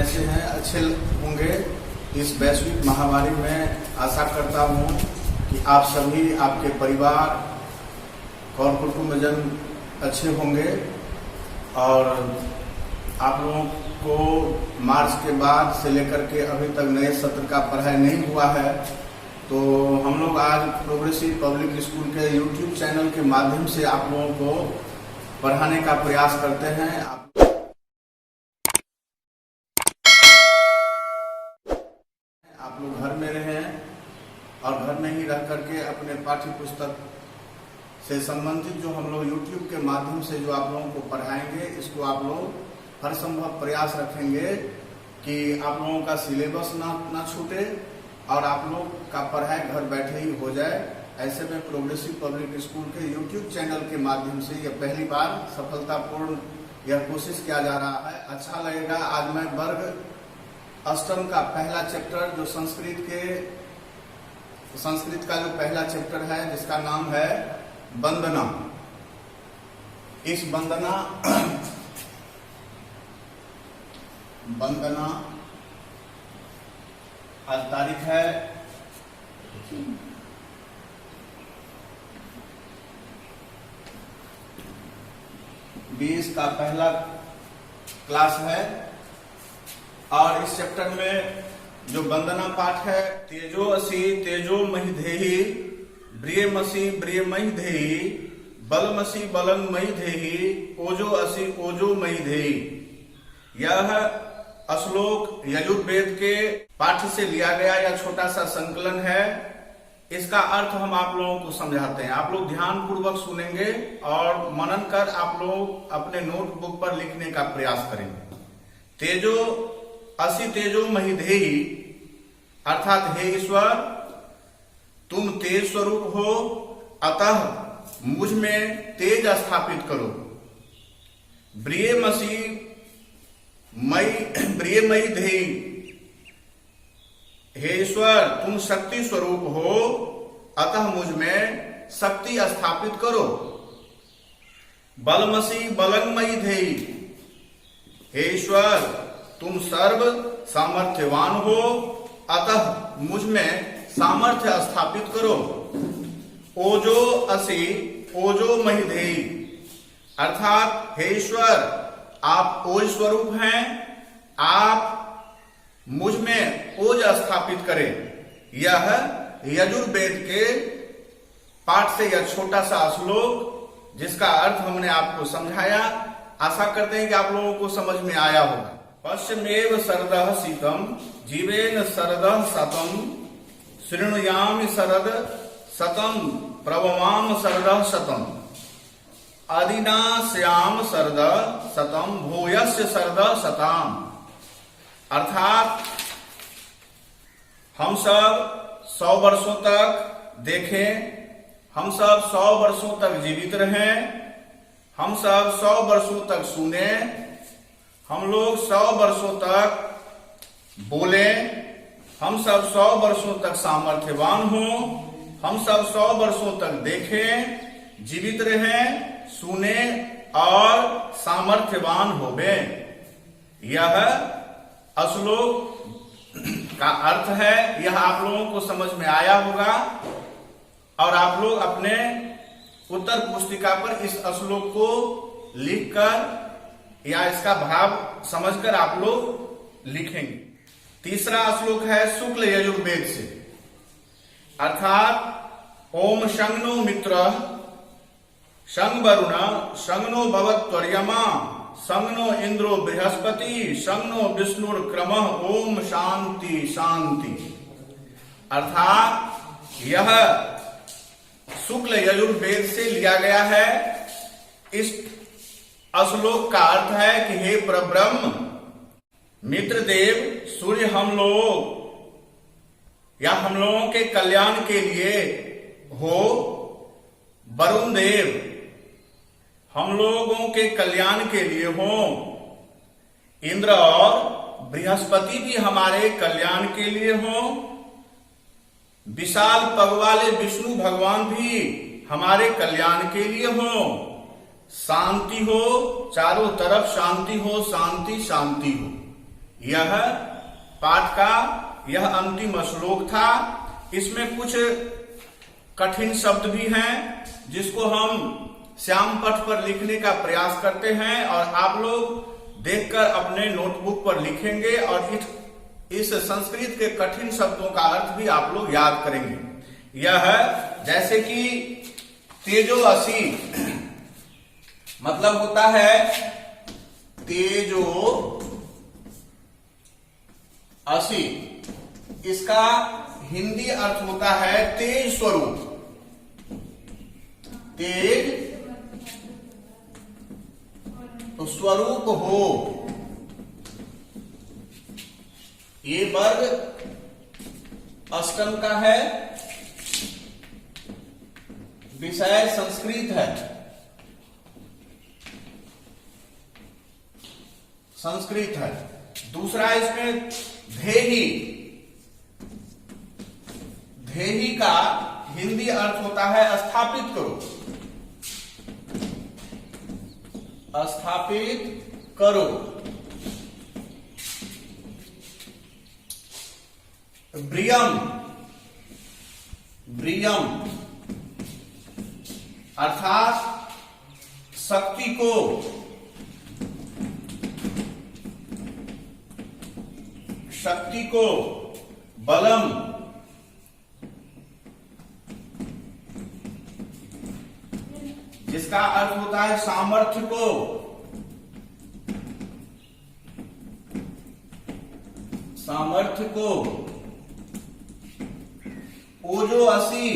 कैसे हैं? अच्छे होंगे। इस वैश्विक महामारी में आशा करता हूं कि आप सभी, आपके परिवार और कुटुंबजन अच्छे होंगे और आप लोगों को मार्च के बाद से लेकर के अभी तक नए सत्र का पढ़ाई नहीं हुआ है, तो हम लोग आज प्रोग्रेसिव पब्लिक स्कूल के YouTube चैनल के माध्यम से आप लोगों को पढ़ाने का प्रयास करते हैं। आप लोग घर में रहें और घर में ही रह करके अपने पाठ्य पुस्तक से संबंधित जो हम लोग YouTube के माध्यम से जो आप लोगों को पढ़ाएंगे, इसको आप लोग हर संभव प्रयास रखेंगे कि आप लोगों का सिलेबस ना छूटे और आप लोग का पढ़ाई घर बैठे ही हो जाए। ऐसे में प्रोग्रेसिव पब्लिक स्कूल के YouTube चैनल के माध्यम से यह पहली बार सफलतापूर्ण यह कोशिश किया जा रहा है। अच्छा लगेगा। आज मैं वर्ग अष्टम का पहला चैप्टर जो संस्कृत का जो पहला चैप्टर है, जिसका नाम है वंदना। इस वंदना आज तारीख है 20 का पहला क्लास है और इस चैप्टर में जो वंदना पाठ है, तेजो असि तेजो महि धेहि, ब्रियमसि ब्रियमहि धेहि, बलमसि बलं महि धेहि, ओजो असि ओजो महि धेहि। यह श्लोक यजुर्वेद के पाठ से लिया गया यह छोटा सा संकलन है। इसका अर्थ हम आप लोगों को समझाते हैं। आप लोग ध्यान पूर्वक सुनेंगे और मनन कर आप लोग अपने नोटबुक पर लिखने का प्रयास करेंगे। तेजो असि तेजो महि धेहि, अर्थात हे ईश्वर, तुम तेज स्वरूप हो, अतः मुझ में तेज स्थापित करो। ब्रियमसि ब्रियमहि धेहि, हे ईश्वर, तुम शक्ति स्वरूप हो, अतः मुझ में शक्ति स्थापित करो। बलमसि बलंमयि धेहि, हे ईश्वर, तुम सर्व सामर्थ्यवान हो, अतः मुझ में सामर्थ्य स्थापित करो। ओजो असि ओजो महि धेहि, अर्थात हे ईश्वर, आप ओज स्वरूप हैं, आप मुझ में ओज स्थापित करें। यह यजुर्वेद के पाठ से यह छोटा सा श्लोक, जिसका अर्थ हमने आपको समझाया। आशा करते हैं कि आप लोगों को समझ में आया होगा। पश्चिमेव शरदः शीतम, जीवेन शरदः शतम, शृणुयामि शरद शतम, प्रभवाम शरदः शतम, अधिनास्याम शरद शतम, भूयस्य शरद शताम। अर्थात हम सब 100 वर्षों तक देखें, हम सब 100 वर्षों तक जीवित रहें, हम सब 100 वर्षों तक सुने, हम लोग 100 वर्षों तक बोलें, हम सब 100 वर्षों तक सामर्थ्यवान हों, हम सब 100 वर्षों तक देखें, जीवित रहें, सुने और सामर्थ्यवान होवे। यह श्लोक का अर्थ है। यह आप लोगों को समझ में आया होगा और आप लोग अपने उत्तर पुस्तिका पर इस श्लोक को लिखकर या इसका भाव समझकर आप लोग लिखेंगे। तीसरा श्लोक है शुक्ल यजुर्वेद से, अर्थात ओम शंनो मित्र शं वरुण शंनो भवत्वर्यमा शंनो इंद्रो बृहस्पति शंनो विष्णुर्क्रमः ओम शांति शांति। अर्थात यह शुक्ल यजुर्वेद से लिया गया है। इस श्लोक का अर्थ है कि हे परब्रह्म, मित्रदेव, सूर्य हम लोग या हम लोगों के कल्याण के लिए हो, वरुण देव हम लोगों के कल्याण के लिए हो, इंद्र और बृहस्पति भी हमारे कल्याण के लिए हो, विशाल पग वाले विष्णु भगवान भी हमारे कल्याण के लिए हो, शांति हो, चारों तरफ शांति हो, शांति शांति हो। यह पाठ का यह अंतिम श्लोक था। इसमें कुछ कठिन शब्द भी हैं जिसको हम श्याम पट पर लिखने का प्रयास करते हैं और आप लोग देखकर अपने नोटबुक पर लिखेंगे और इस संस्कृत के कठिन शब्दों का अर्थ भी आप लोग याद करेंगे। यह जैसे कि तेजो असी मतलब होता है तेजो असी, इसका हिंदी अर्थ होता है तेज स्वरूप, तेज तो स्वरूप हो। ये वर्ग अष्टम का है, विषय संस्कृत है, संस्कृत है। दूसरा इसमें धेही, धेही का हिंदी अर्थ होता है स्थापित करो, स्थापित करो। ब्रियम, ब्रियम अर्थात शक्ति को, शक्ति को। बलम, जिसका अर्थ होता है सामर्थ्य को, सामर्थ्य को। ओजो असी,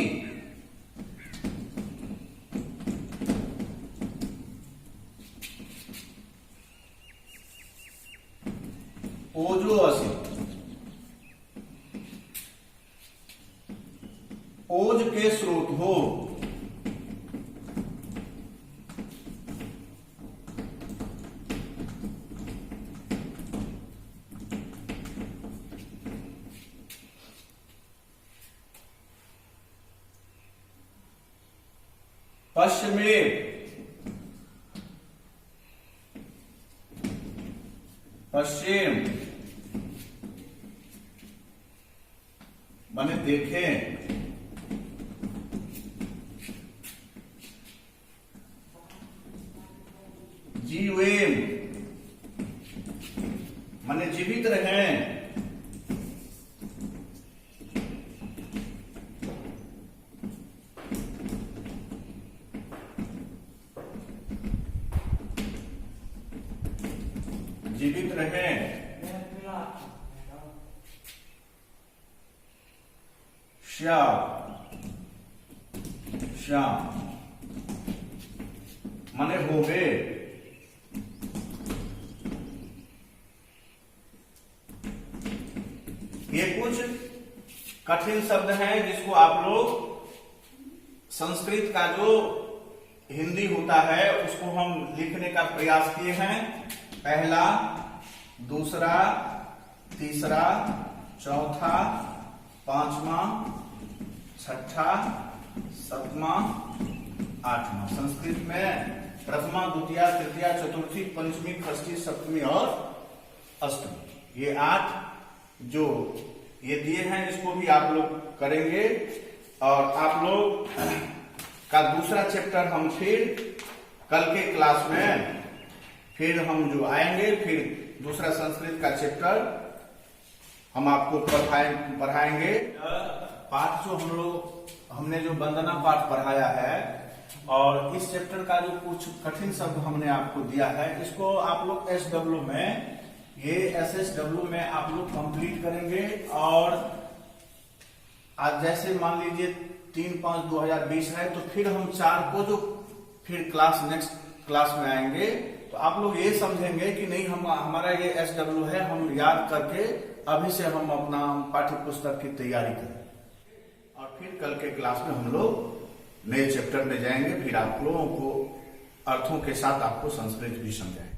ओजो असी, ओज के स्रोत हो। पश्चिमे, पश्चिम माने देखें। जीवेम माने जीवित रहें। जीवित रहें। श्याम, श्याम माने होवे। ये कुछ कठिन शब्द हैं जिसको आप लोग संस्कृत का जो हिंदी होता है उसको हम लिखने का प्रयास किए हैं। पहला, दूसरा, तीसरा, चौथा, पांचवा, छठा, सातवां, आठवां। संस्कृत में प्रथमा, द्वितीय, तृतीया, चतुर्थी, पंचमी, षष्ठी, सप्तमी और अष्टमी, ये 8 जो ये दिए हैं इसको भी आप लोग करेंगे। और आप लोग का दूसरा चैप्टर हम फिर कल के क्लास में फिर हम जो आएंगे, फिर दूसरा संस्कृत का चैप्टर हम आपको पढ़ाएंगे। पाठ जो हमने जो वंदना पाठ पढ़ाया है और इस चैप्टर का जो कुछ कठिन शब्द हमने आपको दिया है, इसको आप लोग SW में, ये SSW में आप लोग कंप्लीट करेंगे। और आज जैसे मान लीजिए 3/5/2020 है तो फिर हम 4 को जो फिर क्लास नेक्स्ट क्लास में आएंगे तो आप लोग ये समझेंगे कि नहीं हमारा ये SW है, हम याद करके अभी से हम अपना पाठ्य पुस्तक की तैयारी करें। और फिर कल के क्लास में हम लोग नए चैप्टर में जाएंगे, फिर आप लोगों को अर्थों के साथ आपको संस्कृत भी समझाएंगे।